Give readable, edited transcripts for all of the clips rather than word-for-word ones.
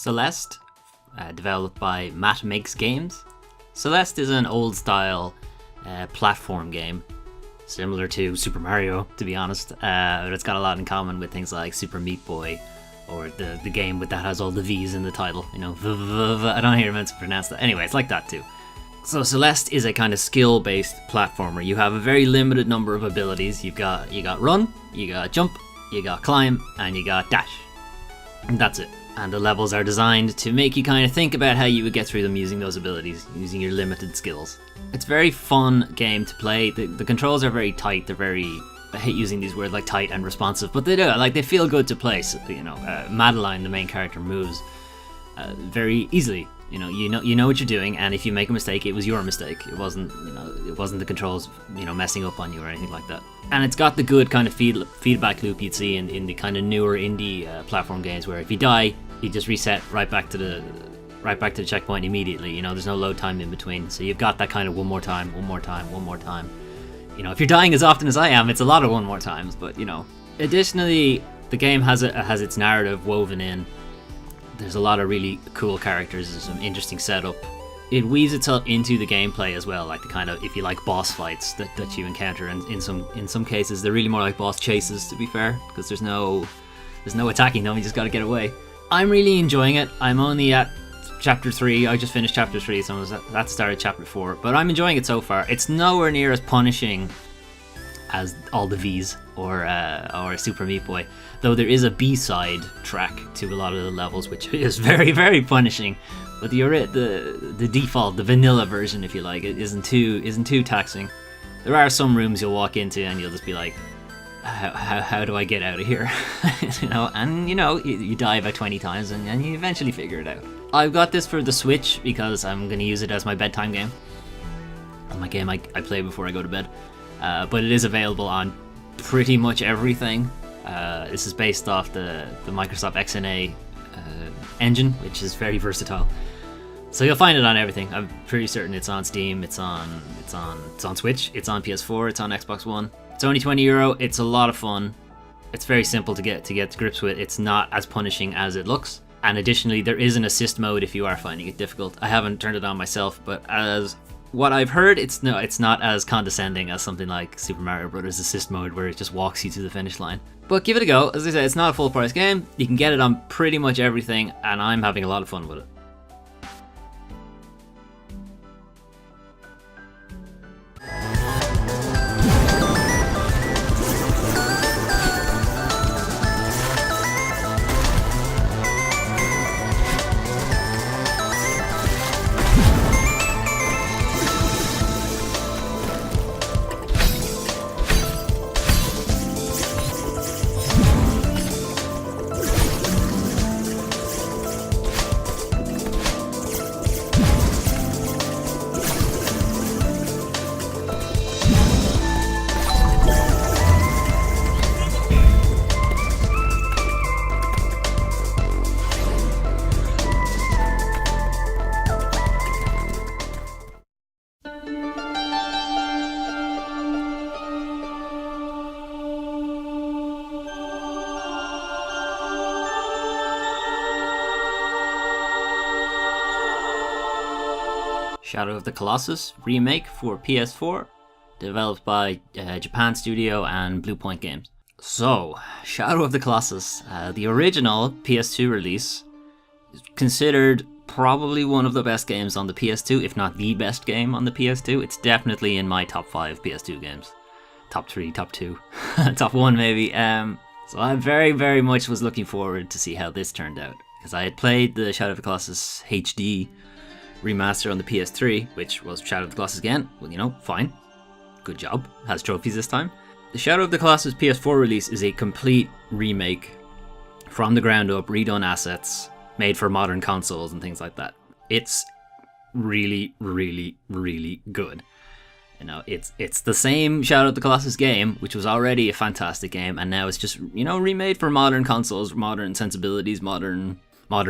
Celeste, developed by Matt Makes Games. Celeste is an old-style platform game, similar to Super Mario, to be honest, but it's got a lot in common with things like Super Meat Boy, or the game that has all the V's in the title, you know, I don't hear meant to pronounce that. Anyway, it's like that too. So Celeste is a kind of skill-based platformer. You have a very limited number of abilities. You got run, you got jump, you got climb, and you got dash. And that's it. And the levels are designed to make you kind of think about how you would get through them using those abilities, using your limited skills. It's a very fun game to play. The controls are very tight. They're very... I hate using these words like tight and responsive, but they do. Like, they feel good to play. So, you know, Madeline, the main character, moves very easily. You know what you're doing, and if you make a mistake, it was your mistake. It wasn't the controls, messing up on you or anything like that. And it's got the good kind of feedback loop you'd see in the kind of newer indie platform games, where if you die, you just reset right back to the checkpoint immediately. There's no load time in between, so you've got that kind of one more time. If you're dying as often as I am, it's a lot of one more times. But additionally, the game has its narrative woven in. There's a lot of really cool characters and some interesting setup. It weaves itself into the gameplay as well, like the kind of, if you like, boss fights that you encounter, and in some cases they're really more like boss chases, to be fair, because there's no attacking them. You just got to get away. I'm really enjoying it. I'm only at chapter 3. I just finished chapter 3, so I was at the start of chapter 4. But I'm enjoying it so far. It's nowhere near as punishing as all the V's or Super Meat Boy, though there is a B-side track to a lot of the levels, which is very, very punishing. But the default, the vanilla version, if you like, it isn't too taxing. There are some rooms you'll walk into and you'll just be like, how do I get out of here? You die about 20 times and you eventually figure it out. I've got this for the Switch because I'm going to use it as my bedtime game. My game I play before I go to bed. But it is available on pretty much everything. This is based off the Microsoft XNA engine, which is very versatile. So you'll find it on everything. I'm pretty certain it's on Steam, it's on Switch, it's on PS4, it's on Xbox One. It's only €20. It's a lot of fun. It's very simple to get to grips with. It's not as punishing as it looks. And additionally, there is an assist mode if you are finding it difficult. I haven't turned it on myself, but as what I've heard, it's not as condescending as something like Super Mario Bros. Assist mode, where it just walks you to the finish line. But give it a go. As I said, it's not a full price game. You can get it on pretty much everything, and I'm having a lot of fun with it. Shadow of the Colossus remake for PS4, developed by Japan Studio and Bluepoint Games. So, Shadow of the Colossus, the original PS2 release, is considered probably one of the best games on the PS2, if not the best game on the PS2. It's definitely in my top 5 PS2 games. Top 3, top 2, top 1 maybe. So I very, very much was looking forward to see how this turned out, because I had played the Shadow of the Colossus HD remaster on the PS3, which was Shadow of the Colossus again. Well, fine. Good job. Has trophies this time. The Shadow of the Colossus PS4 release is a complete remake from the ground up, redone assets, made for modern consoles and things like that. It's really, really, really good. It's the same Shadow of the Colossus game, which was already a fantastic game, and now it's just, remade for modern consoles, modern sensibilities, modern. I'll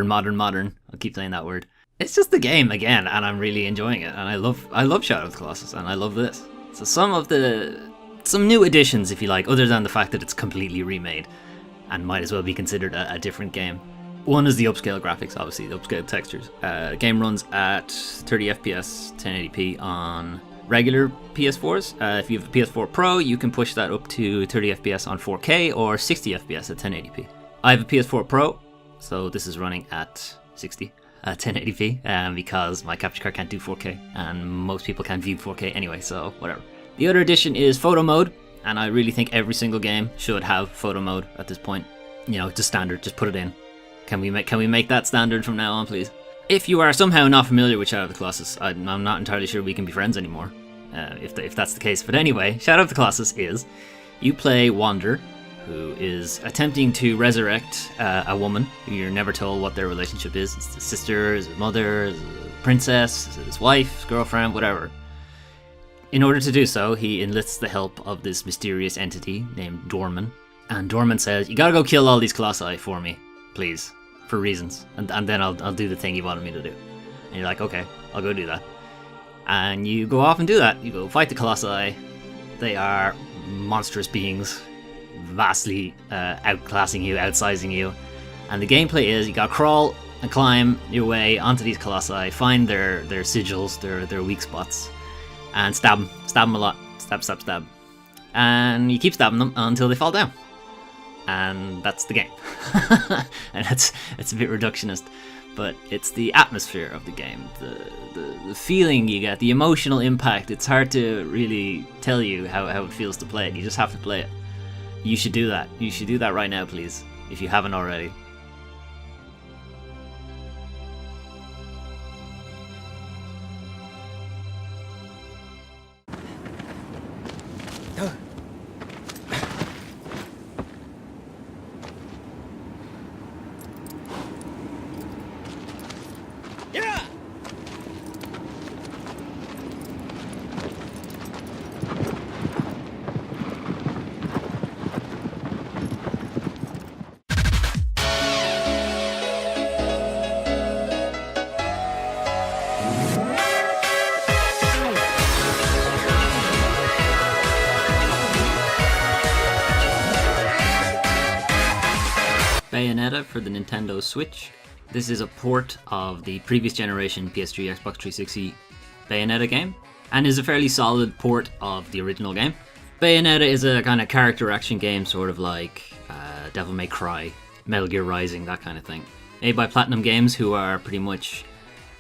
keep saying that word. It's just the game again, and I'm really enjoying it, and I love Shadow of the Colossus, and I love this. So some new additions, if you like, other than the fact that it's completely remade, and might as well be considered a different game. One is the upscale graphics, obviously, the upscale textures. The game runs at 30 FPS, 1080p on regular PS4s. If you have a PS4 Pro, you can push that up to 30 FPS on 4K or 60 FPS at 1080p. I have a PS4 Pro, so this is running at 60 at 1080p because my capture card can't do 4K, and most people can't view 4K anyway, so whatever. The other addition is photo mode, and I really think every single game should have photo mode at this point. You know, just standard, just put it in. Can we make that standard from now on, please? If you are somehow not familiar with Shadow of the Colossus, I'm not entirely sure we can be friends anymore, if that's the case. But anyway, Shadow of the Colossus is, you play Wander, who is attempting to resurrect a woman who you're never told what their relationship is. It's a sister, is a mother, is a princess, is his wife, his girlfriend, whatever. In order to do so, he enlists the help of this mysterious entity named Dorman. And Dorman says, you gotta go kill all these colossi for me, please, for reasons. And then I'll do the thing you wanted me to do. And you're like, okay, I'll go do that. And you go off and do that. You go fight the colossi. They are monstrous beings, vastly outclassing you, outsizing you. And the gameplay is you gotta crawl and climb your way onto these colossi, find their sigils, their weak spots, and stab them a lot. Stab. And you keep stabbing them until they fall down. And that's the game. And it's a bit reductionist, but it's the atmosphere of the game, the feeling you get, the emotional impact. It's hard to really tell you how it feels to play it. You just have to play it. You should do that. You should do that right now, please, if you haven't already. Bayonetta for the Nintendo Switch. This is a port of the previous generation PS3, Xbox 360 Bayonetta game, and is a fairly solid port of the original game. Bayonetta is a kind of character action game, sort of like Devil May Cry, Metal Gear Rising, that kind of thing. Made by Platinum Games, who are pretty much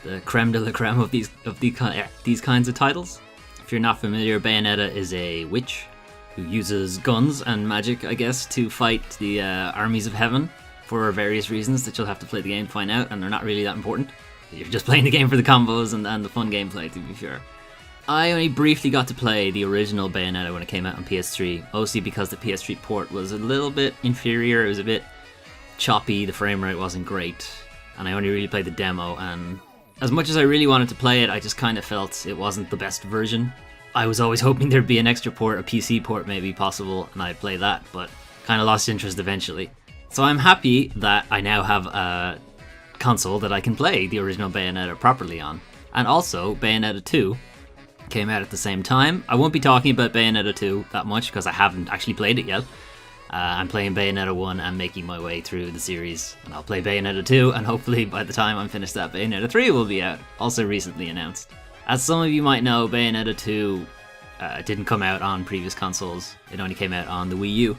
the creme de la creme of these kinds of titles. If you're not familiar, Bayonetta is a witch who uses guns and magic, I guess, to fight the armies of heaven for various reasons that you'll have to play the game to find out, and they're not really that important. You're just playing the game for the combos and the fun gameplay, to be fair. I only briefly got to play the original Bayonetta when it came out on PS3, mostly because the PS3 port was a little bit inferior. It was a bit choppy, the frame rate wasn't great, and I only really played the demo, and as much as I really wanted to play it, I just kind of felt it wasn't the best version. I was always hoping there'd be an extra port, a PC port maybe possible, and I'd play that, but kind of lost interest eventually. So I'm happy that I now have a console that I can play the original Bayonetta properly on. And also, Bayonetta 2 came out at the same time. I won't be talking about Bayonetta 2 that much because I haven't actually played it yet. I'm playing Bayonetta 1 and making my way through the series, and I'll play Bayonetta 2, and hopefully by the time I'm finished that, Bayonetta 3 will be out, also recently announced. As some of you might know, Bayonetta 2 didn't come out on previous consoles. It only came out on the Wii U.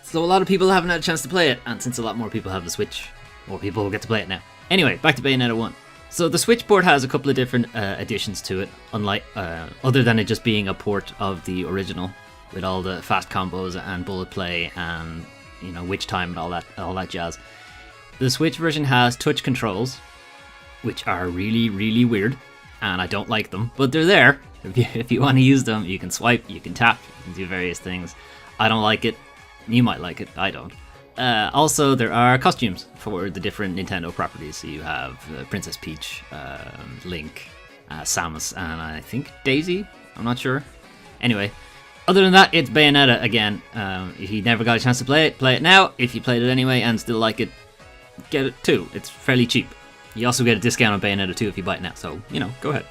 So a lot of people haven't had a chance to play it, and since a lot more people have the Switch, more people will get to play it now. Anyway, back to Bayonetta 1. So the Switch port has a couple of different additions to it, unlike other than it just being a port of the original, with all the fast combos and bullet play and, you know, witch time and all that jazz. The Switch version has touch controls, which are really, really weird, and I don't like them, but they're there. If you want to use them, you can swipe, you can tap, you can do various things. I don't like it. You might like it. I don't. Also, there are costumes for the different Nintendo properties. So you have Princess Peach, Link, Samus, and I think Daisy? I'm not sure. Anyway, other than that, it's Bayonetta again. If you never got a chance to play it now. If you played it anyway and still like it, get it too. It's fairly cheap. You also get a discount on Bayonetta 2 if you buy it now, so, you know, go ahead.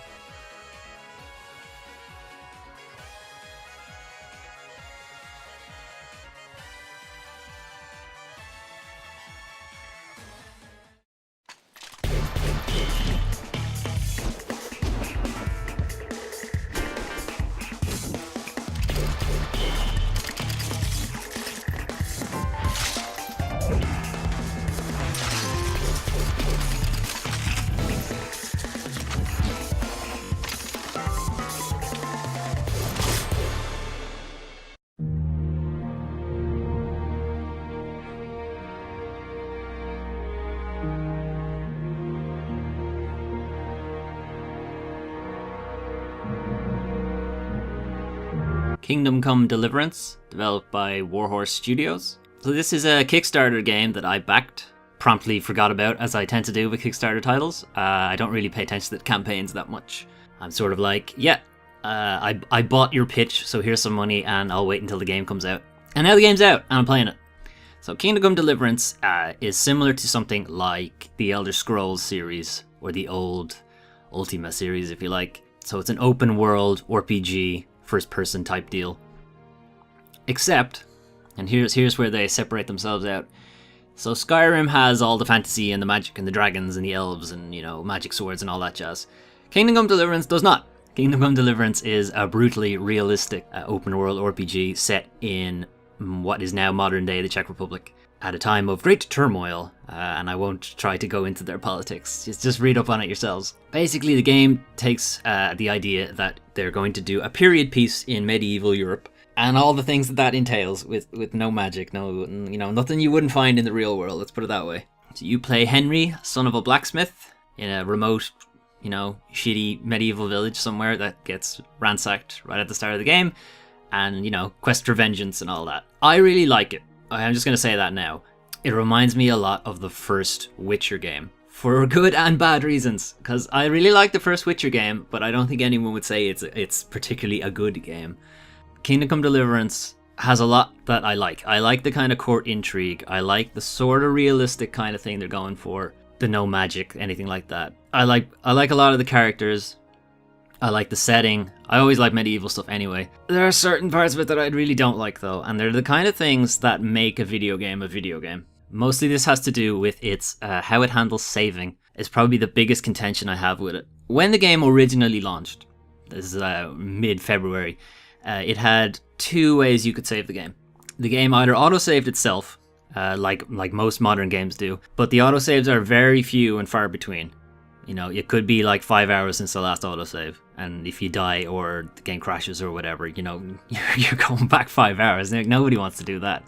Kingdom Come Deliverance, developed by Warhorse Studios. So this is a Kickstarter game that I backed, promptly forgot about, as I tend to do with Kickstarter titles. I don't really pay attention to the campaigns that much. I'm sort of like, yeah, I bought your pitch, so here's some money, and I'll wait until the game comes out. And now the game's out, and I'm playing it. So Kingdom Come Deliverance is similar to something like the Elder Scrolls series, or the old Ultima series, if you like. So it's an open world RPG, first person type deal. Except, and here's where they separate themselves out. So Skyrim has all the fantasy and the magic and the dragons and the elves and, you know, magic swords and all that jazz. Kingdom Come Deliverance does not. Kingdom Come Deliverance is a brutally realistic open world RPG set in what is now modern day the Czech Republic, at a time of great turmoil, and I won't try to go into their politics, just read up on it yourselves. Basically, the game takes the idea that they're going to do a period piece in medieval Europe, and all the things that entails, with no magic, no, you know, nothing you wouldn't find in the real world, let's put it that way. So you play Henry, son of a blacksmith, in a remote, you know, shitty medieval village somewhere that gets ransacked right at the start of the game, and, you know, quest for vengeance and all that. I really like it. I'm just going to say that now. It reminds me a lot of the first Witcher game, for good and bad reasons, because I really like the first Witcher game, but I don't think anyone would say it's particularly a good game. Kingdom Come Deliverance has a lot that I like. I like the kind of court intrigue. I like the sort of realistic kind of thing they're going for. The no magic, anything like that. I like a lot of the characters. I like the setting. I always like medieval stuff anyway. There are certain parts of it that I really don't like though, and they're the kind of things that make a video game a video game. Mostly this has to do with its how it handles saving. Is probably the biggest contention I have with it. When the game originally launched, this is mid-February, it had two ways you could save the game. The game either autosaved itself, like most modern games do, but the autosaves are very few and far between. You know, it could be like 5 hours since the last autosave, and if you die or the game crashes or whatever, you know, you're going back 5 hours. Nobody wants to do that.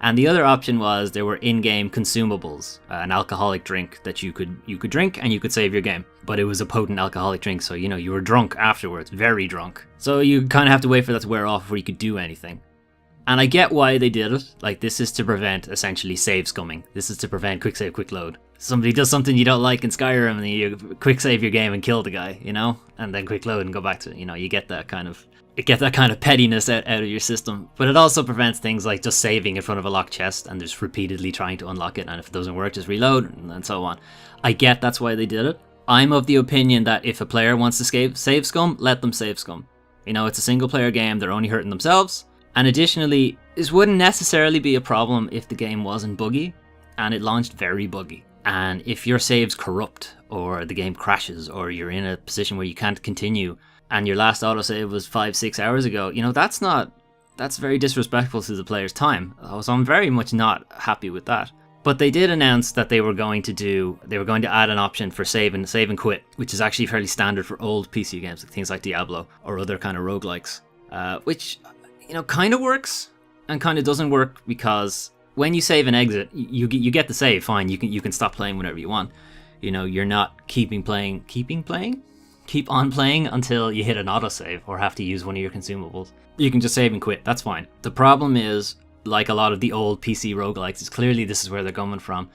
And the other option was there were in-game consumables, an alcoholic drink that you could drink and you could save your game. But it was a potent alcoholic drink, so, you know, you were drunk afterwards, very drunk. So you kind of have to wait for that to wear off before you could do anything. And I get why they did it. Like, this is to prevent, essentially, save scumming. This is to prevent quick save, quick load. Somebody does something you don't like in Skyrim and you quick save your game and kill the guy, you know? And then quick load and go back to it, you know, you get that kind of pettiness out of your system. But it also prevents things like just saving in front of a locked chest and just repeatedly trying to unlock it, and if it doesn't work, just reload, and so on. I get that's why they did it. I'm of the opinion that if a player wants to save scum, let them save scum. You know, it's a single player game, they're only hurting themselves. And additionally, this wouldn't necessarily be a problem if the game wasn't buggy, and it launched very buggy. And if your saves corrupt, or the game crashes, or you're in a position where you can't continue, and your last autosave was 5-6 hours ago, you know, that's very disrespectful to the player's time. So I'm very much not happy with that. But they did announce that they were going to add an option for save and quit, which is actually fairly standard for old PC games, like things like Diablo or other kind of roguelikes, which, you know, kind of works and kind of doesn't work, because when you save and exit, you get the save, fine, you can stop playing whenever you want. You know, you're not keep on playing until you hit an autosave or have to use one of your consumables. You can just save and quit, that's fine. The problem is, like a lot of the old PC roguelikes, is clearly this is where they're coming from.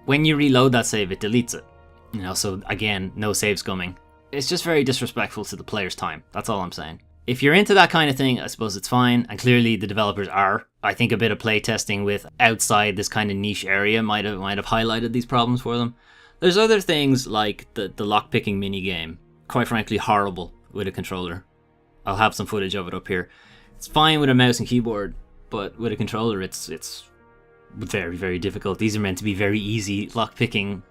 When you reload that save, it deletes it. You know, so again, no save scumming. It's just very disrespectful to the player's time, that's all I'm saying. If you're into that kind of thing, I suppose it's fine, and clearly the developers are. I think a bit of playtesting with outside this kind of niche area might have highlighted these problems for them. There's other things like the lockpicking minigame, quite frankly horrible with a controller. I'll have some footage of it up here. It's fine with a mouse and keyboard, but with a controller it's very, very difficult. These are meant to be very easy lockpicking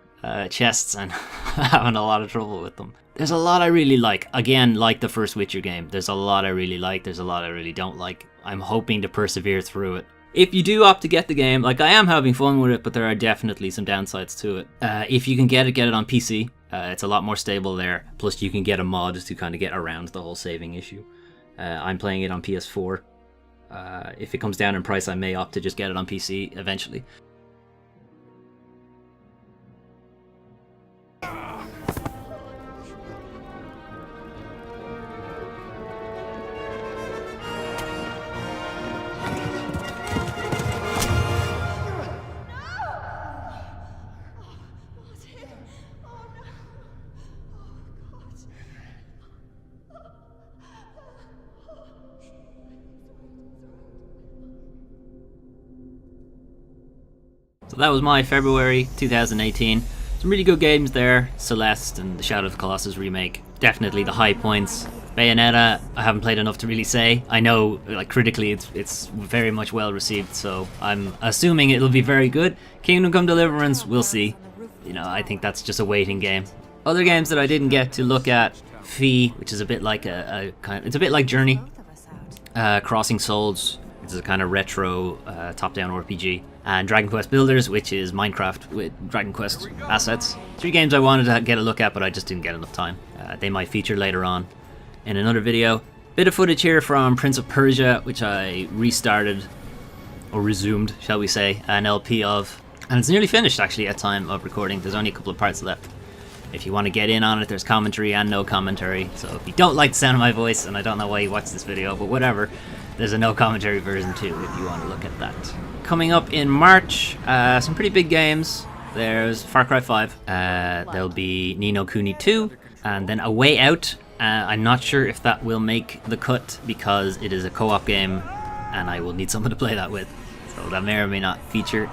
chests, and having a lot of trouble with them. There's a lot I really like. Again, like the first Witcher game, there's a lot I really like, there's a lot I really don't like. I'm hoping to persevere through it. If you do opt to get the game, like, I am having fun with it, but there are definitely some downsides to it. If you can get it on PC. It's a lot more stable there. Plus you can get a mod to kind of get around the whole saving issue. I'm playing it on PS4. If it comes down in price, I may opt to just get it on PC eventually. So that was my February 2018. Some really good games there. Celeste and the Shadow of the Colossus remake, definitely the high points. Bayonetta, I haven't played enough to really say. I know, like, critically it's very much well received, so I'm assuming it'll be very good. Kingdom Come Deliverance, we'll see. You know, I think that's just a waiting game. Other games that I didn't get to look at, Fee, which is a bit like it's a bit like Journey. Crossing Souls, which is a kind of retro top-down RPG. And Dragon Quest Builders, which is Minecraft with Dragon Quest assets. 3 games I wanted to get a look at, but I just didn't get enough time. They might feature later on in another video. Bit of footage here from Prince of Persia, which I restarted, or resumed, shall we say, an LP of. And it's nearly finished, actually, at time of recording. There's only a couple of parts left. If you want to get in on it, there's commentary and no commentary. So if you don't like the sound of my voice, and I don't know why you watched this video, but whatever, there's a no commentary version too, if you want to look at that. Coming up in March, some pretty big games. There's Far Cry 5. There'll be Ni no Kuni 2, and then A Way Out. I'm not sure if that will make the cut because it is a co-op game, and I will need someone to play that with. So that may or may not feature.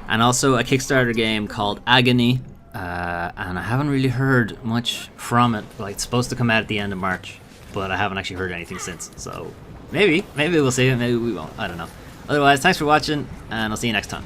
And also a Kickstarter game called Agony. And I haven't really heard much from it. Like, it's supposed to come out at the end of March, but I haven't actually heard anything since. So maybe we'll see it, maybe we won't. I don't know. Otherwise, thanks for watching, and I'll see you next time.